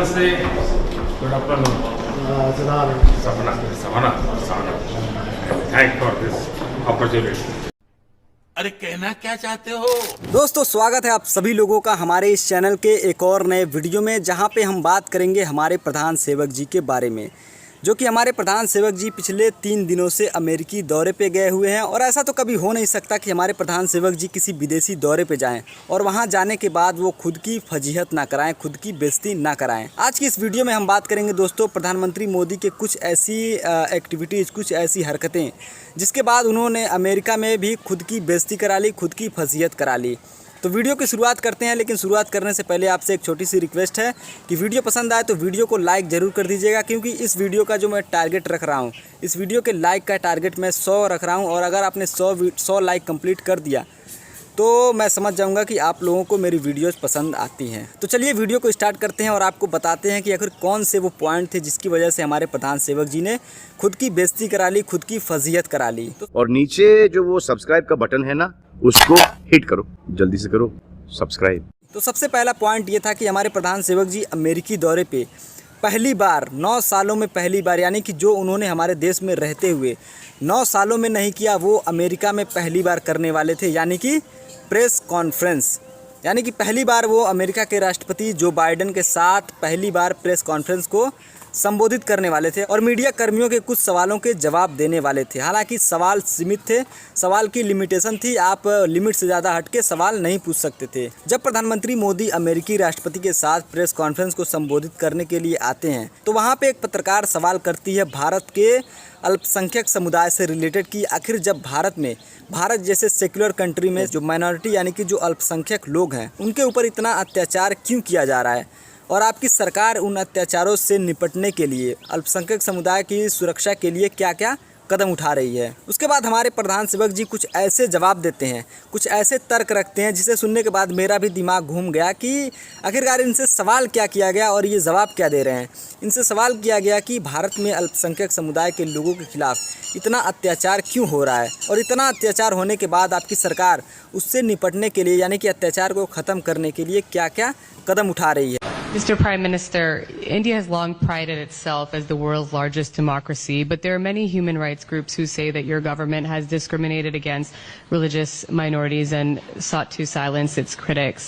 say good afternoon. Savana. Thanks for this opportunity. अरे कहना क्या चाहते हो? दोस्तों स्वागत है आप सभी लोगों का हमारे इस चैनल के एक और नए वीडियो में, जहां पे हम बात करेंगे हमारे प्रधान सेवक जी के बारे में, जो कि हमारे प्रधान सेवक जी पिछले 3 दिनों से अमेरिकी दौरे पे गए हुए हैं। और ऐसा तो कभी हो नहीं सकता कि हमारे प्रधान सेवक जी किसी विदेशी दौरे पे जाएं और वहां जाने के बाद वो खुद की फजीहत ना कराएं, खुद की बेइज्जती ना कराएं। आज की इस वीडियो में हम बात करेंगे दोस्तों प्रधानमंत्री मोदी के कुछ ऐसी एक्टिविटीज़, कुछ ऐसी हरकतें जिसके बाद उन्होंने अमेरिका में भी खुद की बेइज्जती करा ली, खुद की फजीहत करा ली। तो वीडियो की शुरुआत करते हैं, लेकिन शुरुआत करने से पहले आपसे एक छोटी सी रिक्वेस्ट है कि वीडियो पसंद आए तो वीडियो को लाइक ज़रूर कर दीजिएगा, क्योंकि इस वीडियो का जो मैं टारगेट रख रहा हूँ, इस वीडियो के लाइक का टारगेट मैं 100 रख रहा हूँ। और अगर आपने 100 लाइक कंप्लीट कर दिया तो मैं समझ जाऊंगा कि आप लोगों को मेरी वीडियोस पसंद आती हैं। तो चलिए वीडियो को स्टार्ट करते हैं और आपको बताते हैं कि आखिर कौन से वो पॉइंट थे जिसकी वजह से हमारे प्रधान सेवक जी ने खुद की बेइज्जती करा ली, खुद की फजीहत करा ली। और नीचे जो वो सब्सक्राइब का बटन है ना, उसको हिट करो, जल्दी से करो सब्सक्राइब। तो सबसे पहला पॉइंट ये था कि हमारे प्रधान सेवक जी अमेरिकी दौरे पे पहली बार 9 सालों में पहली बार, यानी कि जो उन्होंने हमारे देश में रहते हुए 9 सालों में नहीं किया, वो अमेरिका में पहली बार करने वाले थे, यानी कि प्रेस कॉन्फ्रेंस। यानी कि पहली बार वो अमेरिका के राष्ट्रपति जो बाइडेन के साथ पहली बार प्रेस कॉन्फ्रेंस को संबोधित करने वाले थे और मीडिया कर्मियों के कुछ सवालों के जवाब देने वाले थे। हालांकि सवाल सीमित थे, सवाल की लिमिटेशन थी, आप लिमिट से ज़्यादा हटके सवाल नहीं पूछ सकते थे। जब प्रधानमंत्री मोदी अमेरिकी राष्ट्रपति के साथ प्रेस कॉन्फ्रेंस को संबोधित करने के लिए आते हैं तो वहाँ पे एक पत्रकार सवाल करती है भारत के अल्पसंख्यक समुदाय से रिलेटेड कि आखिर जब भारत जैसे सेक्युलर कंट्री में जो माइनॉरिटी यानी कि जो अल्पसंख्यक लोग हैं उनके ऊपर इतना अत्याचार क्यों किया जा रहा है, और आपकी सरकार उन अत्याचारों से निपटने के लिए अल्पसंख्यक समुदाय की सुरक्षा के लिए क्या क्या कदम उठा रही है। उसके बाद हमारे प्रधान सेवक जी कुछ ऐसे जवाब देते हैं, कुछ ऐसे तर्क रखते हैं जिसे सुनने के बाद मेरा भी दिमाग घूम गया कि आखिरकार इनसे सवाल क्या किया गया और ये जवाब क्या दे रहे हैं। इनसे सवाल किया गया कि भारत में अल्पसंख्यक समुदाय के लोगों के खिलाफ इतना अत्याचार क्यों हो रहा है, और इतना अत्याचार होने के बाद आपकी सरकार उससे निपटने के लिए यानी कि अत्याचार को ख़त्म करने के लिए क्या क्या कदम उठा रही है। Mr. Prime Minister, India has long prided itself as the world's largest democracy, but there are many human rights groups who say that your government has discriminated against religious minorities and sought to silence its critics.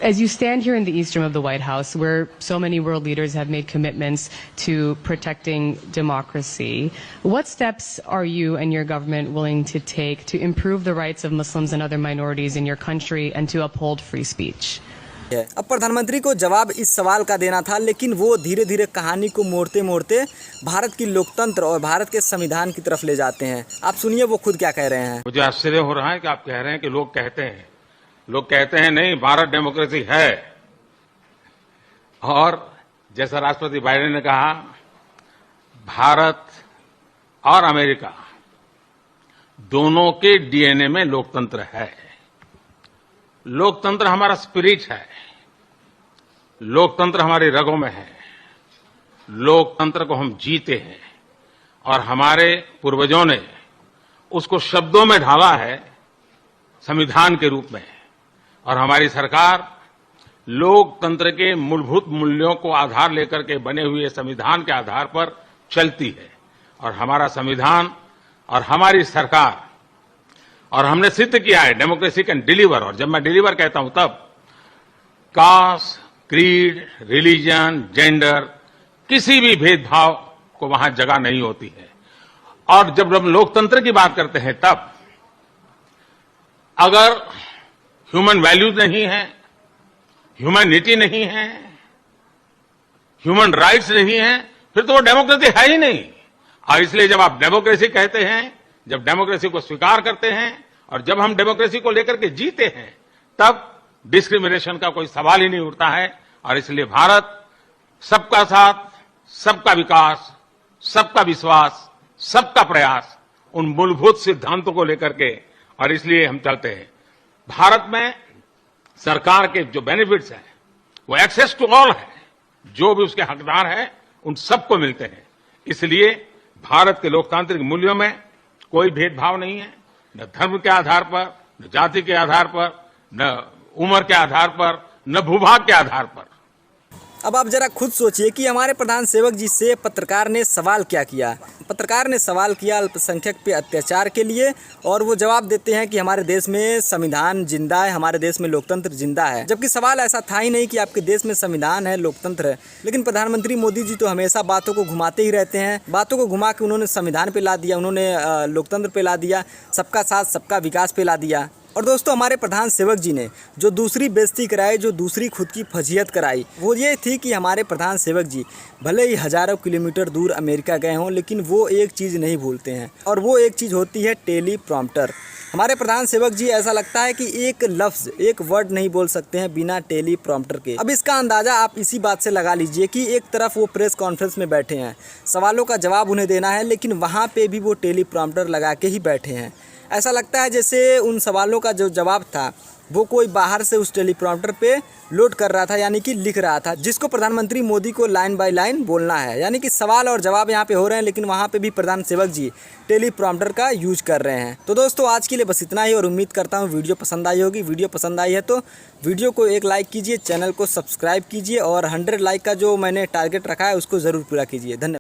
As you stand here in the east room of the White House, where so many world leaders have made commitments to protecting democracy, what steps are you and your government willing to take to improve the rights of Muslims and other minorities in your country and to uphold free speech? अब प्रधानमंत्री को जवाब इस सवाल का देना था, लेकिन वो धीरे धीरे कहानी को मोड़ते मोड़ते भारत की लोकतंत्र और भारत के संविधान की तरफ ले जाते हैं। आप सुनिए वो खुद क्या कह रहे हैं। मुझे आश्चर्य हो रहा है कि आप कह रहे हैं कि लोग कहते हैं नहीं, भारत डेमोक्रेसी है। और जैसा राष्ट्रपति बाइडेन ने कहा, भारत और अमेरिका दोनों के डीएनए में लोकतंत्र है। लोकतंत्र हमारा स्पिरिट है, लोकतंत्र हमारी रगों में है, लोकतंत्र को हम जीते हैं और हमारे पूर्वजों ने उसको शब्दों में ढाला है संविधान के रूप में। और हमारी सरकार लोकतंत्र के मूलभूत मूल्यों को आधार लेकर के बने हुए संविधान के आधार पर चलती है। और हमारा संविधान और हमारी सरकार, और हमने सिद्ध किया है डेमोक्रेसी कैन डिलीवर। और जब मैं डिलीवर कहता हूं तब कास्ट, क्रीड, रिलीजन, जेंडर, किसी भी भेदभाव को वहां जगह नहीं होती है। और जब हम लोकतंत्र की बात करते हैं तब अगर ह्यूमन वैल्यूज नहीं है, ह्यूमैनिटी नहीं है, ह्यूमन राइट्स नहीं है, फिर तो वो डेमोक्रेसी है ही नहीं। और इसलिए जब आप डेमोक्रेसी कहते हैं, जब डेमोक्रेसी को स्वीकार करते हैं और जब हम डेमोक्रेसी को लेकर के जीते हैं, तब डिस्क्रिमिनेशन का कोई सवाल ही नहीं उठता है। और इसलिए भारत सबका साथ, सबका विकास, सबका विश्वास, सबका प्रयास, उन मूलभूत सिद्धांतों को लेकर के, और इसलिए हम चलते हैं। भारत में सरकार के जो बेनिफिट्स हैं वो एक्सेस टू ऑल है, जो भी उसके हकदार हैं उन सबको मिलते हैं। इसलिए भारत के लोकतांत्रिक मूल्यों में कोई भेदभाव नहीं है, न धर्म के आधार पर, न जाति के आधार पर, न उम्र के आधार पर, न भूभाग के आधार पर। अब आप जरा खुद सोचिए कि हमारे प्रधान सेवक जी से पत्रकार ने सवाल क्या किया। पत्रकार ने सवाल किया अल्पसंख्यक पे अत्याचार के लिए, और वो जवाब देते हैं कि हमारे देश में संविधान जिंदा है, हमारे देश में लोकतंत्र जिंदा है। जबकि सवाल ऐसा था ही नहीं कि आपके देश में संविधान है, लोकतंत्र है। लेकिन प्रधानमंत्री मोदी जी तो हमेशा बातों को घुमाते ही रहते हैं। बातों को घुमा के उन्होंने संविधान पे ला दिया, उन्होंने लोकतंत्र पे ला दिया, सबका साथ सबका विकास पे ला दिया। और दोस्तों, हमारे प्रधान सेवक जी ने जो दूसरी बेइज्जती कराई, जो दूसरी खुद की फजीहत कराई, वो ये थी कि हमारे प्रधान सेवक जी भले ही हज़ारों किलोमीटर दूर अमेरिका गए हों, लेकिन वो एक चीज़ नहीं भूलते हैं, और वो एक चीज़ होती है टेलीप्रॉम्प्टर। हमारे प्रधान सेवक जी ऐसा लगता है कि एक लफ्ज़, एक वर्ड नहीं बोल सकते हैं बिना टेलीप्रॉम्प्टर के। अब इसका अंदाज़ा आप इसी बात से लगा लीजिए कि एक तरफ वो प्रेस कॉन्फ्रेंस में बैठे हैं, सवालों का जवाब उन्हें देना है, लेकिन वहाँ पे भी वो टेलीप्रॉम्प्टर लगा के ही बैठे हैं। ऐसा लगता है जैसे उन सवालों का जो जवाब था वो कोई बाहर से उस टेलीप्रॉम्प्टर पे लोड कर रहा था, यानी कि लिख रहा था, जिसको प्रधानमंत्री मोदी को लाइन बाय लाइन बोलना है। यानी कि सवाल और जवाब यहाँ पे हो रहे हैं, लेकिन वहाँ पे भी प्रधान सेवक जी टेलीप्रॉम्प्टर का यूज कर रहे हैं। तो दोस्तों, आज के लिए बस इतना ही, और उम्मीद करता हूँ वीडियो पसंद आई होगी। वीडियो पसंद आई है तो वीडियो को एक लाइक कीजिए, चैनल को सब्सक्राइब कीजिए, और 100 लाइक का जो मैंने टारगेट रखा है उसको ज़रूर पूरा कीजिए। धन्यवाद।